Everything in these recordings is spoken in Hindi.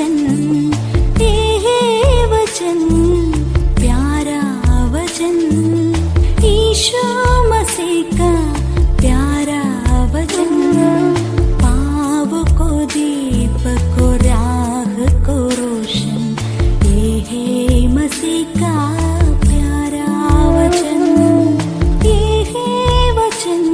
वचन, ये वचन प्यारा वचन, यीशु मसीह का प्यारा वचन, पाव को दीप को राह को रोशन, ये है मसीह का प्यारा वचन, ये है वचन।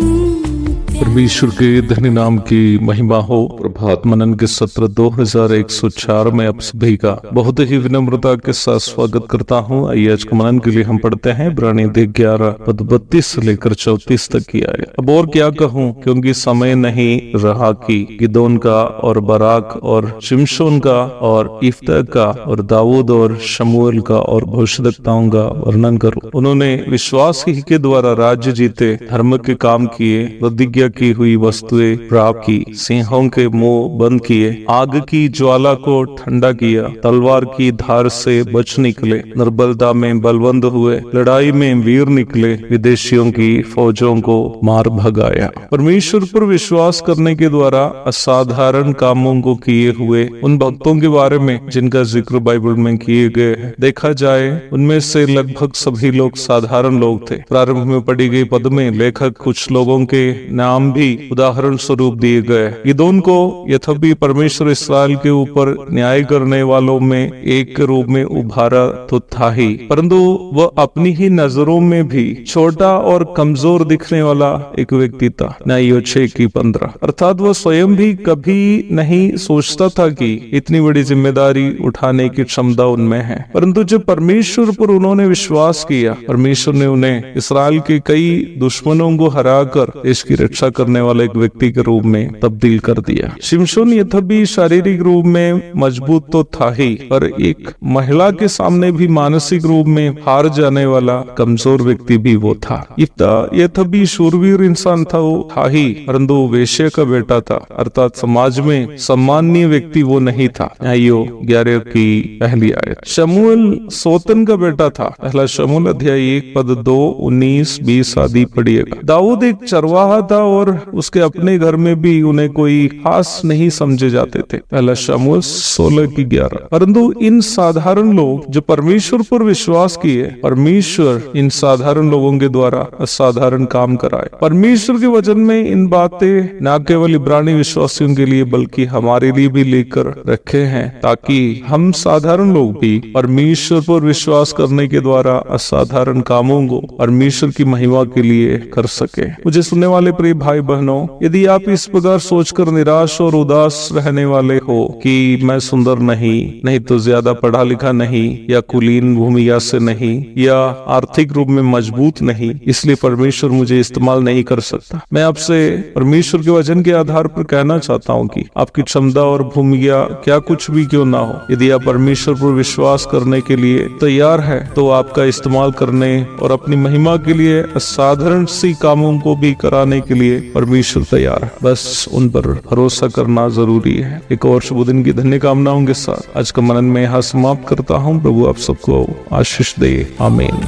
परमेश्वर के धन्य नाम की महिमा हो। प्रभात मनन के सत्र 2104 में आप सभी का बहुत ही विनम्रता के साथ स्वागत करता हूँ। आइए आज के मनन के लिए हम पढ़ते हैं इब्रानी 11 पद 32 से लेकर 34 तक की आयत। अब और क्या कहूँ, क्योंकि समय नहीं रहा कि गिदोन का और बराक और शिमशोन का और इफ्ता का और दाऊद और शमूएल का और भविष्यद्वक्ताओं का वर्णन करूं। उन्होंने विश्वास ही के द्वारा राज्य जीते, धर्म के काम किए, प्रतिज्ञा की हुई वस्तुएं प्राप्त की, सिंहों के मुंह बंद किए, आग की ज्वाला को ठंडा किया, तलवार की धार से बच निकले, निर्बलता में बलवंत हुए, लड़ाई में वीर निकले, विदेशियों की फौजों को मार भगाया। परमेश्वर पर विश्वास करने के द्वारा असाधारण कामों को किए हुए उन भक्तों के बारे में जिनका जिक्र बाइबल में किए गए हैं, देखा जाए उनमें से लगभग सभी लोग साधारण लोग थे। प्रारंभ में पढ़ी गई पद में लेखक कुछ लोगों के नाम भी उदाहरण स्वरूप दिए गए। गिदोन को यद्यपि परमेश्वर इस्राएल के ऊपर न्याय करने वालों में एक के रूप में उभारा तो था ही, परंतु वह अपनी ही नजरों में भी छोटा और कमजोर दिखने वाला एक व्यक्ति था। न्याय 6:15। अर्थात वह स्वयं भी कभी नहीं सोचता था कि इतनी बड़ी जिम्मेदारी उठाने की क्षमता उनमें है, परंतु जब परमेश्वर पर उन्होंने विश्वास किया, परमेश्वर ने उन्हें इस्राएल के कई दुश्मनों को हराकर देश की रक्षा करने वाले एक व्यक्ति के रूप में तब्दील कर दिया। शिमशोन यद्यपि शारीरिक रूप में मजबूत तो था ही, पर एक महिला के सामने भी मानसिक रूप में हार जाने वाला कमजोर व्यक्ति भी वो था। इफ्ता यद्यपि शूरवीर इंसान था, वो था ही, परंतु वेश्या का बेटा था, अर्थात समाज में सम्माननीय व्यक्ति वो नहीं था। न्यायों 11 की पहली आयत। शमूएल सोतन का बेटा था। पहला शमूएल अध्याय 1 पद 2, 19, 20 आदि पढ़िएगा। दाऊद एक चरवाहा था और उसके अपने घर में भी उन्हें कोई खास नहीं समझे जाते थे। पहला शमूएल 16 की 11। परंतु इन साधारण लोग जो परमेश्वर पर विश्वास किए, परमेश्वर इन साधारण लोगों के द्वारा असाधारण काम कराए। परमेश्वर के वचन में इन बातें न केवल इब्रानी विश्वासियों के लिए बल्कि हमारे लिए भी लेकर रखे हैं, ताकि हम साधारण लोग भी परमेश्वर पर विश्वास करने के द्वारा असाधारण कामों को परमेश्वर की महिमा के लिए कर सके। मुझे सुनने वाले प्रिय भाई बहनों, यदि आप इस प्रकार सोचकर निराश और उदास रहने वाले हो कि मैं सुंदर नहीं तो ज्यादा पढ़ा लिखा नहीं, या कुलीन भूमिया से नहीं, या आर्थिक रूप में मजबूत नहीं, इसलिए परमेश्वर मुझे इस्तेमाल नहीं कर सकता, मैं आपसे परमेश्वर के वचन के आधार पर कहना चाहता हूँ कि आपकी क्षमता और भूमिया क्या कुछ भी क्यों ना हो, यदि आप परमेश्वर पर विश्वास करने के लिए तैयार है तो आपका इस्तेमाल करने और अपनी महिमा के लिए असाधारण सी कामों को भी कराने के लिए परमेश्वर तैयार है। बस उन पर भरोसा करना जरूरी है। एक और शुभ दिन की धन्य कामनाओं के साथ आज का मनन में यहाँ समाप्त करता हूँ। प्रभु आप सबको आशीष दे। आमीन।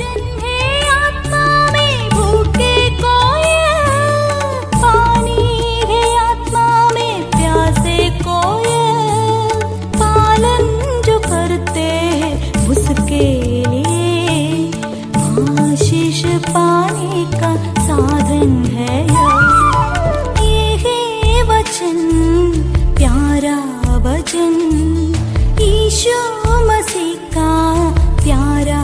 पाने का साधन है ये वचन, प्यारा वचन, यीशु मसीह का प्यारा